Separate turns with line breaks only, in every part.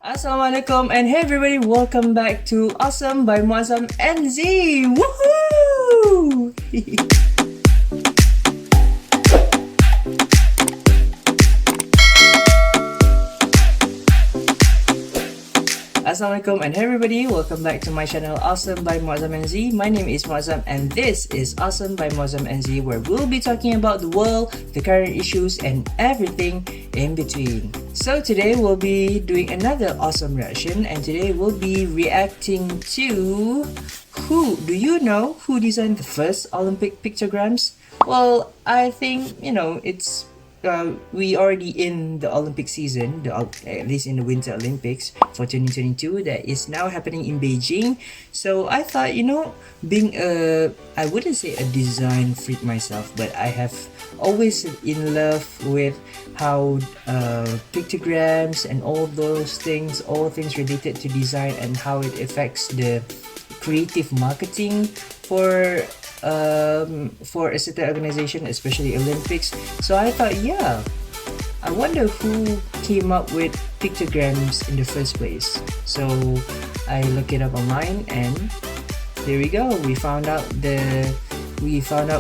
Assalamualaikum and hey everybody, welcome back to Awesome by Muazzam and Z. Woohoo! Assalamualaikum and hey everybody, welcome back to my channel Awesome by Muazzam and Z. My name is Muazzam and this is Awesome by Muazzam and Z, where we'll be talking about the world, the current issues and everything in between. So today we'll be doing another awesome reaction, and today we'll be reacting to do you know who designed the first Olympic pictograms? Well, I think it's we already in the Olympic season, at least in the Winter Olympics for 2022 that is now happening in Beijing. So I thought, being I wouldn't say a design freak myself, but I have always in love with how pictograms and all those things, all things related to design and how it affects the creative marketing for a certain organization, especially Olympics. So I thought, yeah, I wonder who came up with pictograms in the first place. So I looked it up online, and there we go. We found out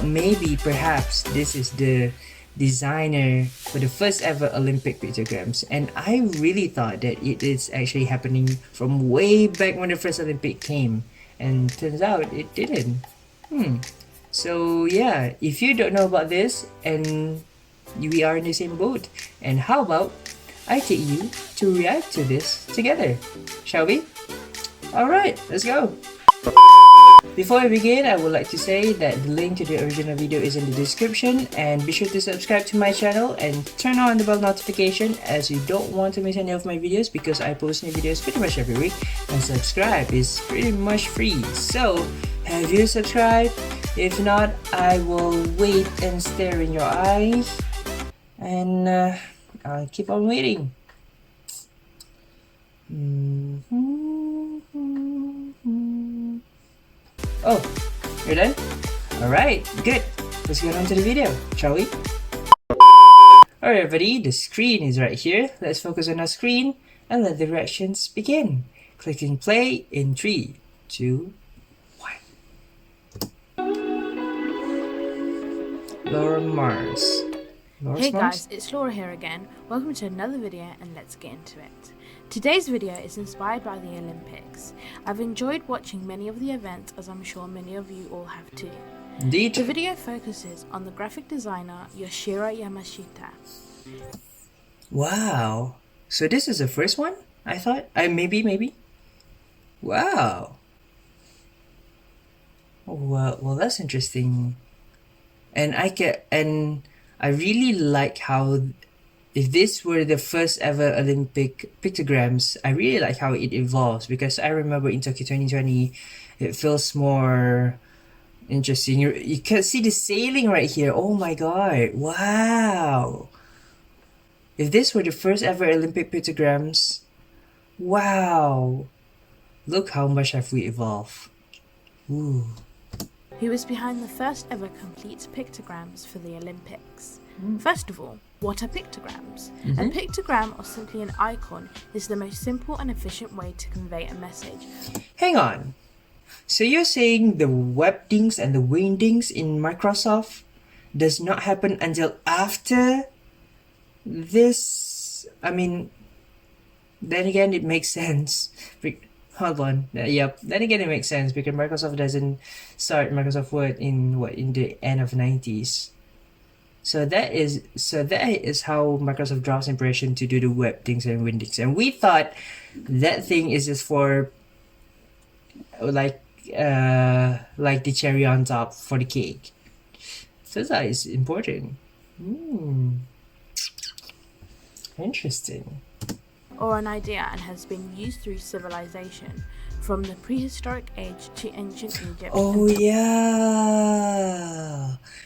maybe perhaps this is the designer for the first ever Olympic pictograms, and I really thought that it is actually happening from way back when the first Olympic came, and turns out it didn't. So yeah, if you don't know about this and we are in the same boat, and how about I take you to react to this together, shall we? Alright, let's go! Before I begin, I would like to say that the link to the original video is in the description, and be sure to subscribe to my channel and turn on the bell notification, as you don't want to miss any of my videos because I post new videos pretty much every week, and subscribe is pretty much free. So, have you subscribed? If not, I will wait and stare in your eyes, and I'll keep on waiting. Oh, you're done? Alright, good. Let's get on to the video, shall we? Alright everybody, the screen is right here. Let's focus on our screen and let the reactions begin. Clicking play in 3, 2, 1. Laura Mars.
Hey guys, it's Laura here again. Welcome to another video, and let's get into it. Today's video is inspired by the Olympics. I've enjoyed watching many of the events, as I'm sure many of you all have too.
Indeed.
The video focuses on the graphic designer Yoshiro Yamashita.
Wow. So this is the first one? I thought? Maybe. Wow. Well, that's interesting. And I really like how, if this were the first ever Olympic pictograms, I really like how it evolves, because I remember in Tokyo 2020, it feels more interesting. You can see the sailing right here. Oh my god. Wow. If this were the first ever Olympic pictograms, wow. Look how much have we evolved. Ooh.
Who was behind the first ever complete pictograms for the Olympics. First of all, what are pictograms? A pictogram, or simply an icon, is the most simple and efficient way to convey a message.
Hang on. So you're saying the webdings and the wingdings in Microsoft does not happen until after this? I mean, then again, it makes sense. Hold on. Yep. Then again, it makes sense because Microsoft doesn't start Microsoft Word in the end of 90s. So that is how Microsoft draws impression to do the web things and windings. And we thought that thing is just for like the cherry on top for the cake. So that is important. Interesting.
Or an idea, and has been used through civilization, from the prehistoric age to ancient Egypt.
Oh yeah.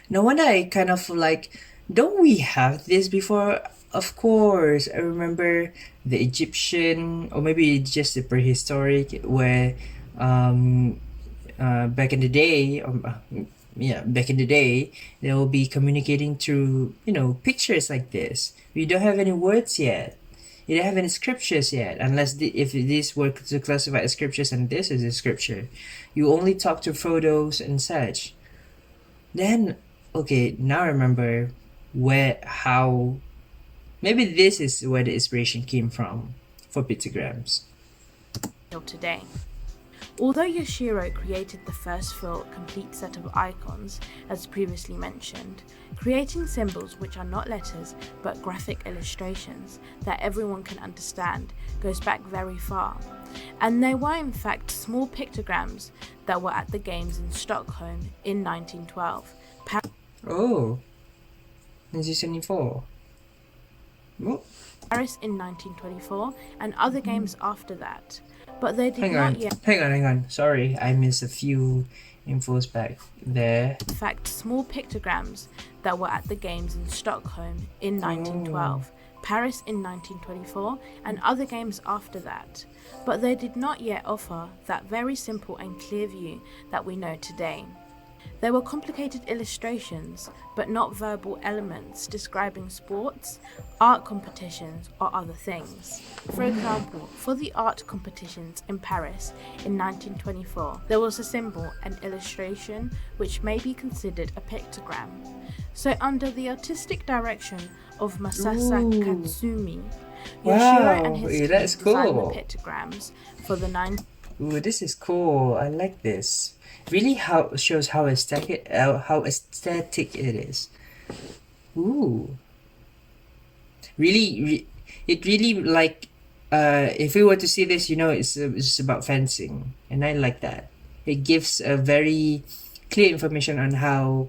No wonder I kind of like, don't we have this before? Of course. I remember the Egyptian, or maybe just the prehistoric, where back in the day, they will be communicating through, pictures like this. We don't have any words yet. You don't have any scriptures yet, unless if these were to classify as scriptures and this is a scripture. You only talk to photos and such. Then, okay, now I remember maybe this is where the inspiration came from for pictograms.
Today. Although Yoshiro created the first full, complete set of icons, as previously mentioned, creating symbols which are not letters but graphic illustrations that everyone can understand goes back very far, and they were in fact small pictograms that were at the games in Stockholm in 1912.
Oh, 1974. Oh.
Paris in 1924, and other games after that. But they did
Hang on. Sorry, I missed a few infos back there.
In fact, small pictograms that were at the games in Stockholm in 1912, Paris in 1924, and other games after that. But they did not yet offer that very simple and clear view that we know today. There were complicated illustrations, but not verbal elements describing sports, art competitions, or other things. For example, for the art competitions in Paris in 1924, there was a symbol, an illustration, which may be considered a pictogram. So under the artistic direction of Masasa Katsumi, Yoshiro and his team designed the pictograms for the
Ooh, this is cool. I like this. Really shows how aesthetic it is. Ooh. It really like if we were to see this, it's about fencing, and I like that. It gives a very clear information on how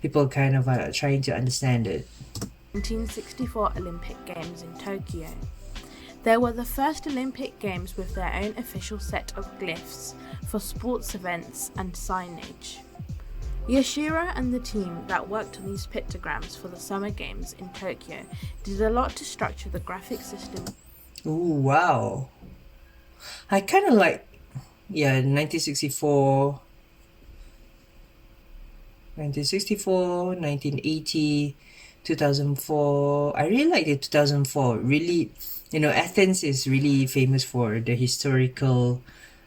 people kind of are trying to understand it.
1964 Olympic Games in Tokyo. They were the first Olympic Games with their own official set of glyphs for sports events and signage. Yoshiro and the team that worked on these pictograms for the Summer Games in Tokyo did a lot to structure the graphic system.
Ooh, wow. I kind of like, 1964, 1980, 2004. I really like the 2004. Really, Athens is really famous for the historical,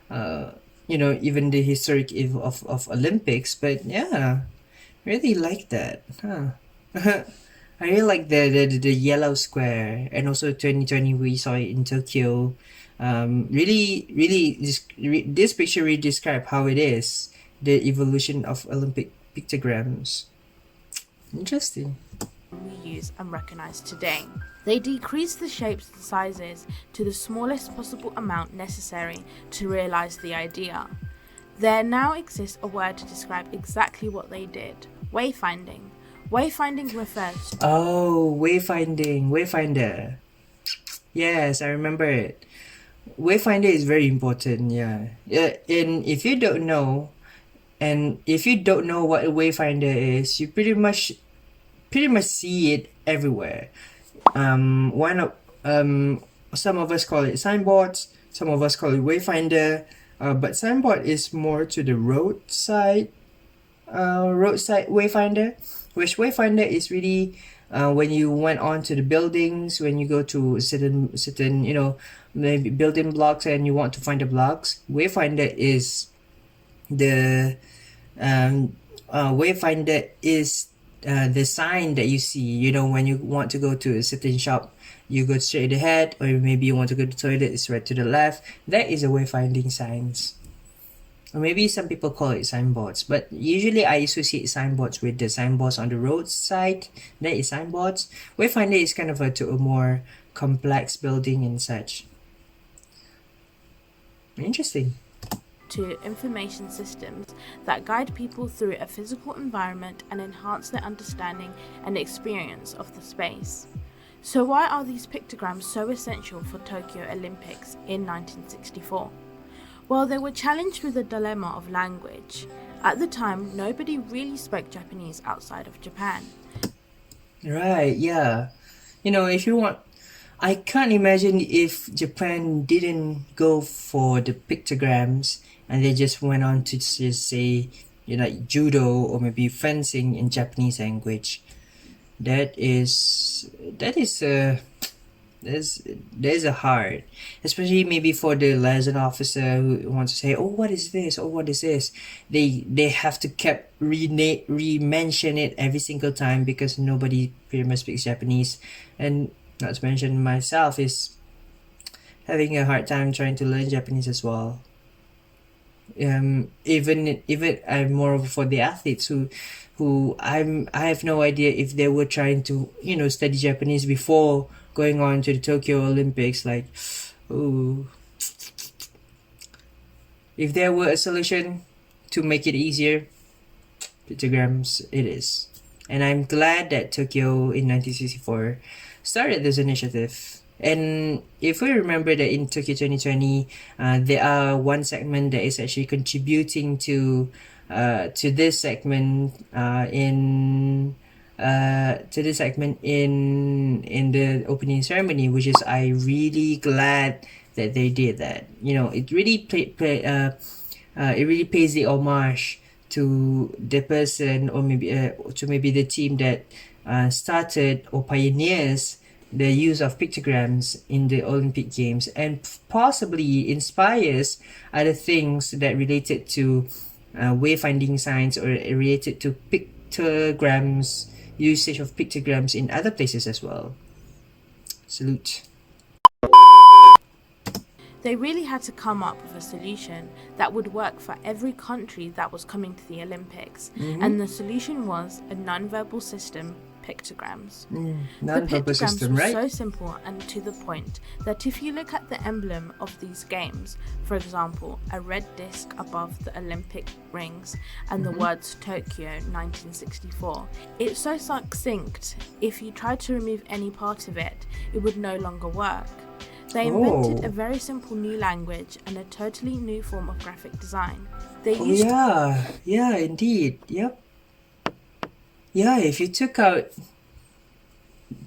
even the historic eve of Olympics. But yeah, really like that. I really like the yellow square, and also 2020 we saw it in Tokyo. This picture really describes how it is, the evolution of Olympic pictograms. Interesting.
We use and recognize today. They decrease the shapes and sizes to the smallest possible amount necessary to realize the idea. There now exists a word to describe exactly what they did: wayfinding. Wayfinding refers to Wayfinder.
Yes, I remember it. Wayfinder is very important, yeah. And if you don't know what a wayfinder is, you pretty much see it everywhere. Some of us call it signboards, some of us call it wayfinder, but signboard is more to the roadside wayfinder, which wayfinder is really when you went on to the buildings, when you go to certain maybe building blocks and you want to find the blocks. Wayfinder is the wayfinder is the sign that you see, when you want to go to a certain shop, you go straight ahead, or maybe you want to go to the toilet, it's right to the left. That is a wayfinding signs. Or maybe some people call it signboards, but usually I associate signboards with the signboards on the roadside. That is signboards. Wayfinder is kind of to a more complex building and such. Interesting.
To information systems that guide people through a physical environment and enhance their understanding and experience of the space. So why are these pictograms so essential for Tokyo Olympics in 1964? Well, they were challenged with the dilemma of language. At the time, nobody really spoke Japanese outside of Japan.
Right, yeah. If you want, I can't imagine if Japan didn't go for the pictograms and they just went on to just say, like judo or maybe fencing in Japanese language. That is there's a heart, especially maybe for the liaison officer who wants to say, oh, what is this, oh, what is this. They have to kept re-mention it every single time because nobody pretty much speaks Japanese. And not to mention myself is having a hard time trying to learn Japanese as well. Even I'm more of for the athletes who I have no idea if they were trying to study Japanese before going on to the Tokyo Olympics. Like, oh, if there were a solution to make it easier, pictograms it is. And I'm glad that Tokyo in 1964 started this initiative. And if we remember that in Tokyo 2020, there are one segment that is actually contributing to this segment in the opening ceremony, which is I really glad that they did that. It really it really pays the homage to the person, or maybe to maybe the team that started or pioneers the use of pictograms in the Olympic Games, and possibly inspires other things that related to wayfinding signs or related to pictograms, usage of pictograms in other places as well. Salute.
They really had to come up with a solution that would work for every country that was coming to the Olympics. And the solution was a non-verbal system, pictograms. The pictograms were so simple and to the point that if you look at the emblem of these games, for example, a red disc above the Olympic rings and the words Tokyo 1964, it's so succinct, if you tried to remove any part of it, it would no longer work. They invented a very simple new language and a totally new form of graphic design. They used
yeah, indeed. Yep. Yeah, if you took out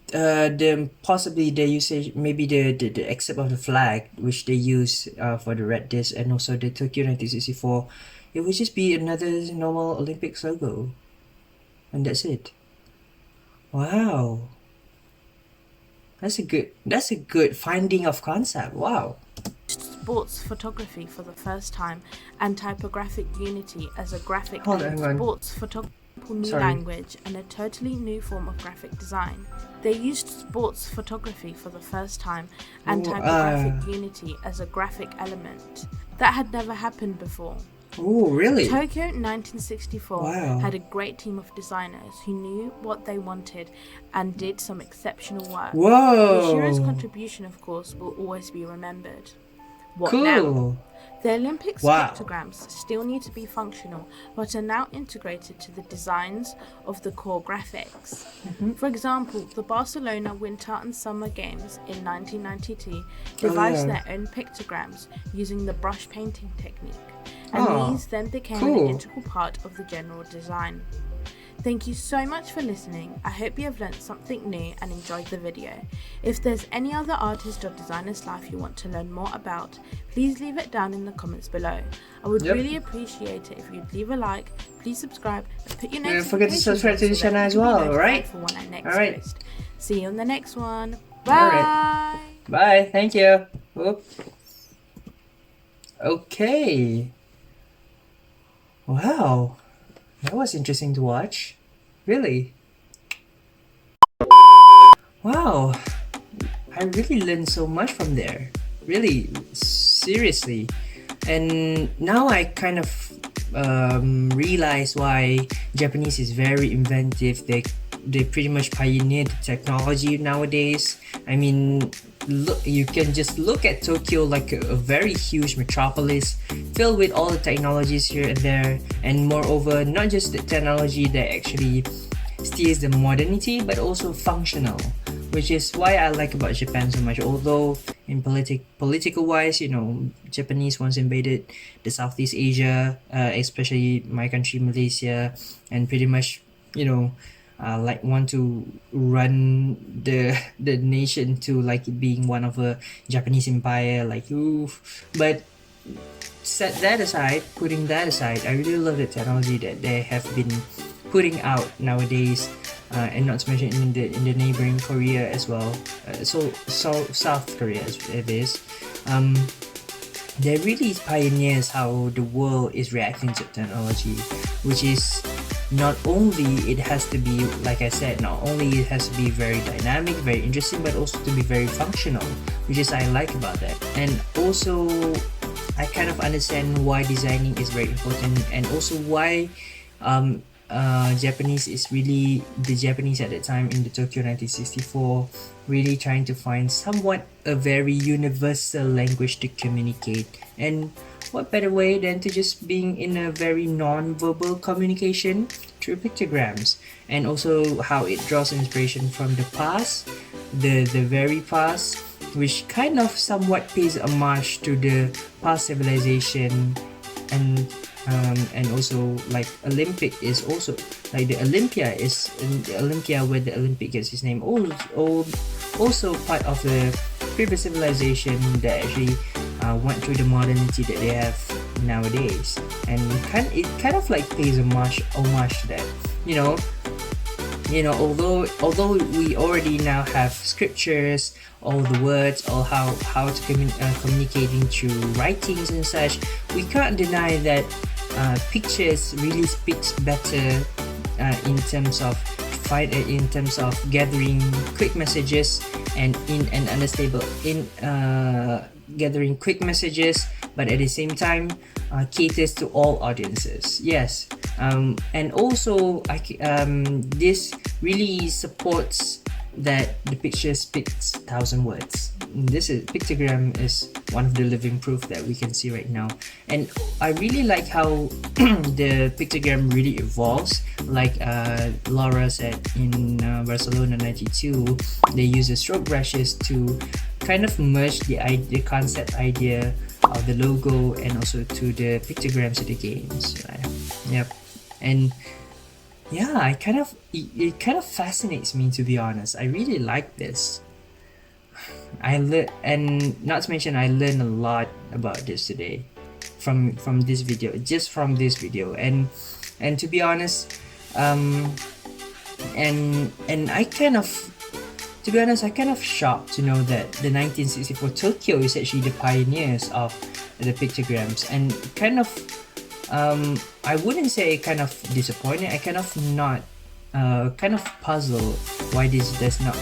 the possibly the usage, maybe the except of the flag which they use for the red disc and also the Tokyo 1964, it would just be another normal Olympics logo, and that's it. Wow, that's a good finding of concept. Wow.
Sports photography for the first time and typographic unity as a graphic sports photography new language and a totally new form of graphic design. They used sports photography for the first time and typographic unity as a graphic element. That had never happened before.
Oh, really?
Tokyo 1964 had a great team of designers who knew what they wanted and did some exceptional work. Yoshiro's contribution, of course, will always be remembered. What now? The Olympics pictograms still need to be functional, but are now integrated to the designs of the core graphics. For example, the Barcelona Winter and Summer Games in 1992 devised their own pictograms using the brush painting technique, and these then became an integral part of the general design. Thank you so much for listening. I hope you have learnt something new and enjoyed the video. If there's any other artist or designer's life you want to learn more about, please leave it down in the comments below. I would really appreciate it if you'd leave a like, please subscribe, and put your notifications on. Don't forget to subscribe to the channel as well, alright? For when I next post. See you on the next one. Bye!
Bye, thank you. Whoop. Okay. Wow. That was interesting to watch. Really. Wow. I really learned so much from there. Really, seriously. And now I kind of realize why Japanese is very inventive. They pretty much pioneered technology nowadays. I mean, look, you can just look at Tokyo like a very huge metropolis filled with all the technologies here and there, and moreover, not just the technology that actually steers the modernity, but also functional, which is why I like about Japan so much. Although in political wise, Japanese once invaded the Southeast Asia, especially my country Malaysia, and pretty much like want to run the nation to like it being one of a Japanese empire, like oof. But putting that aside, I really love the technology that they have been putting out nowadays. and not to mention in the neighboring Korea as well. South Korea as it is. They're really pioneers how the world is reacting to technology, which is not only it has to be, like I said, not only it has to be very dynamic, very interesting, but also to be very functional, which is I like about that. And also I kind of understand why designing is very important, and also why Japanese is really, the Japanese at that time in the Tokyo 1964, really trying to find somewhat a very universal language to communicate. And what better way than to just being in a very non-verbal communication through pictograms, and also how it draws inspiration from the past, the very past, which kind of somewhat pays homage to the past civilization. And also like Olympic is also like the Olympia is in the Olympia where the Olympic gets his name, also part of the previous civilization that actually went through the modernity that they have nowadays. And it kind of like pays homage to that, you know, although we already now have scriptures, all the words, all how to communicating through writings and such, we can't deny that pictures really speaks better in terms of gathering quick messages and gathering quick messages, but at the same time caters to all audiences. Yes, and also this really supports that the picture speaks 1,000 words. Pictogram is one of the living proof that we can see right now. And I really like how the pictogram really evolves. Like Laura said in Barcelona 92, they use the stroke brushes to kind of merge the concept idea of the logo and also to the pictograms of the games. Yep. And yeah, it kind of fascinates me, to be honest. I really like this. And not to mention I learned a lot about this today from this video, and to be honest, and I kind of shocked to know that the 1964 Tokyo is actually the pioneers of the pictograms, and kind of I wouldn't say kind of disappointed. I kind of not kind of puzzled why this does not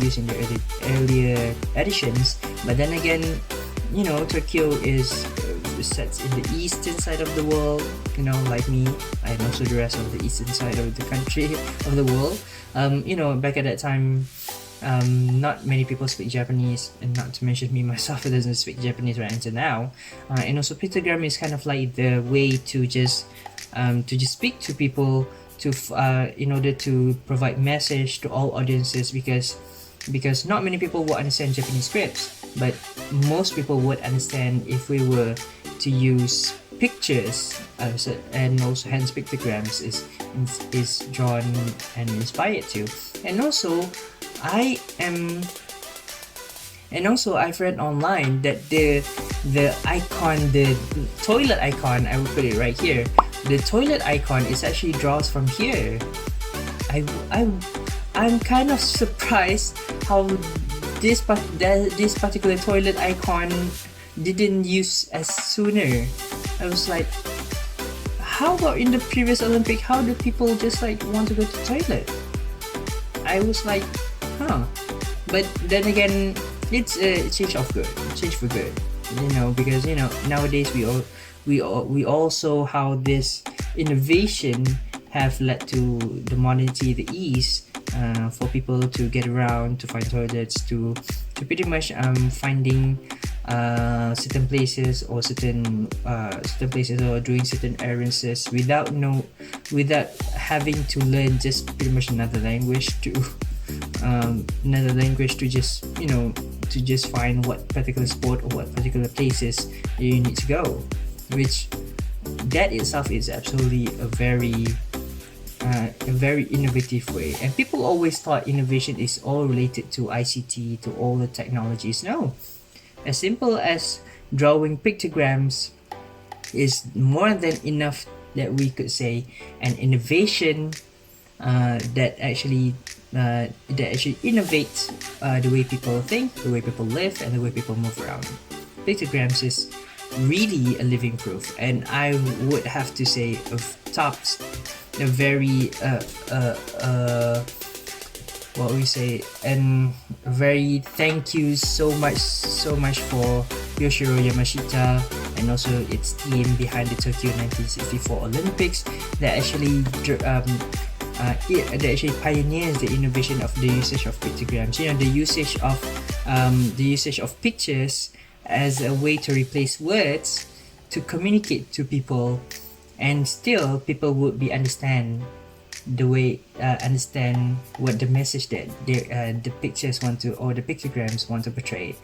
use in the earlier editions. But then again, you know, Tokyo is sets in the eastern side of the world, you know, like me, and also the rest of the eastern side of the country of the world. You know, back at that time, not many people speak Japanese, and not to mention me myself, it doesn't speak Japanese right until now. And also pictogram is kind of like the way to just speak to people, to in order to provide message to all audiences, because not many people will understand Japanese scripts, but most people would understand if we were to use pictures, and also hence pictograms is drawn and inspired to. And also I've read online that the icon, the toilet icon, I will put it right here, the toilet icon is actually draws from here. I'm kind of surprised how this particular toilet icon didn't use as sooner. I was like, how about in the previous Olympic, how do people just like want to go to the toilet? I was like, huh. But then again, it's a change for good, you know, because you know nowadays we also how this innovation have led to the modernity, the ease for people to get around, to find toilets, to pretty much finding certain places or doing certain errands without having to learn just pretty much another language to just, you know, to just find what particular sport or what particular places you need to go, which that itself is absolutely a very innovative way. And people always thought innovation is all related to ICT, to all the technologies. No, as simple as drawing pictograms is more than enough that we could say an innovation that actually innovates the way people think, the way people live, and the way people move around. Pictograms is really a living proof, and I would have to say of tops a very what we say, and very thank you so much for Yoshiro Yamashita and also its team behind the Tokyo 1964 Olympics that actually that actually pioneers the innovation of the usage of pictograms. You know, the usage of pictures as a way to replace words to communicate to people, and still people would be understand what the message that the pictures want to, or the pictograms want to portray.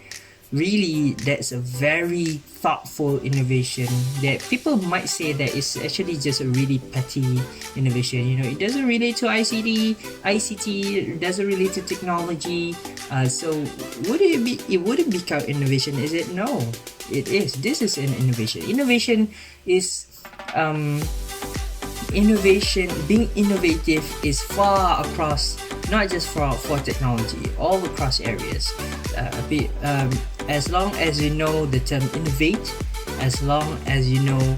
Really, that's a very thoughtful innovation that people might say that it's actually just a really petty innovation. You know, it doesn't relate to ICT, it doesn't relate to technology. So would it be called innovation? Is it? No, it is. This is an innovation. Innovation is being innovative is far across, not just for technology, all across areas. As long as you know the term innovate, as long as you know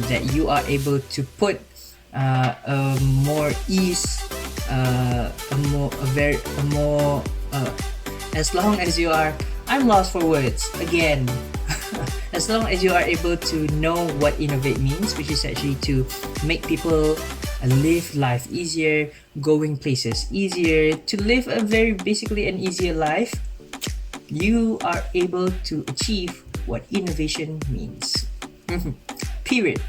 that you are able to put more ease, as long as you are, I'm lost for words again. As long as you are able to know what innovate means, which is actually to make people live life easier, going places easier, to live a basically an easier life, you are able to achieve what innovation means. Period.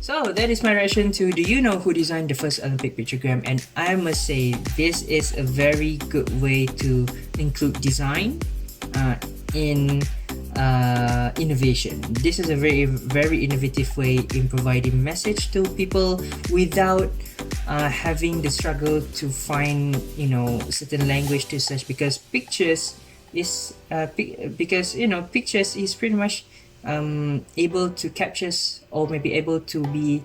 So that is my reaction to Do You Know Who Designed the First Olympic Pictogram? And I must say, this is a very good way to include design in innovation. This is a very innovative way in providing message to people without having the struggle to find, you know, certain language to search, because pictures is pictures is pretty much able to capture, or maybe able to be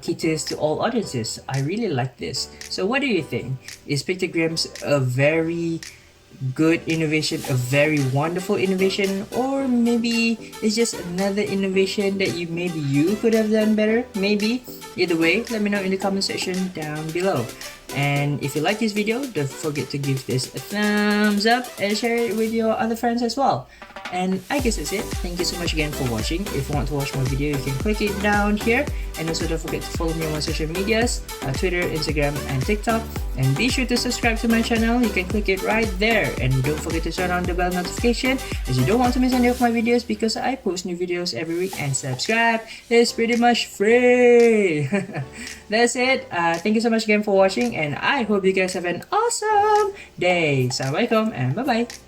caters to all audiences. I really like this. So what do you think? Is pictograms a very good innovation, a very wonderful innovation, or maybe it's just another innovation that you could have done better? Maybe. Either way, let me know in the comment section down below. And if you like this video, don't forget to give this a thumbs up and share it with your other friends as well. And I guess that's it. Thank you so much again for watching. If you want to watch more video, you can click it down here. And also don't forget to follow me on my social medias, Twitter, Instagram, and TikTok. And be sure to subscribe to my channel. You can click it right there. And don't forget to turn on the bell notification, as you don't want to miss any of my videos, because I post new videos every week. And subscribe is pretty much free. That's it. Thank you so much again for watching, and I hope you guys have an awesome day. Assalamualaikum and bye-bye.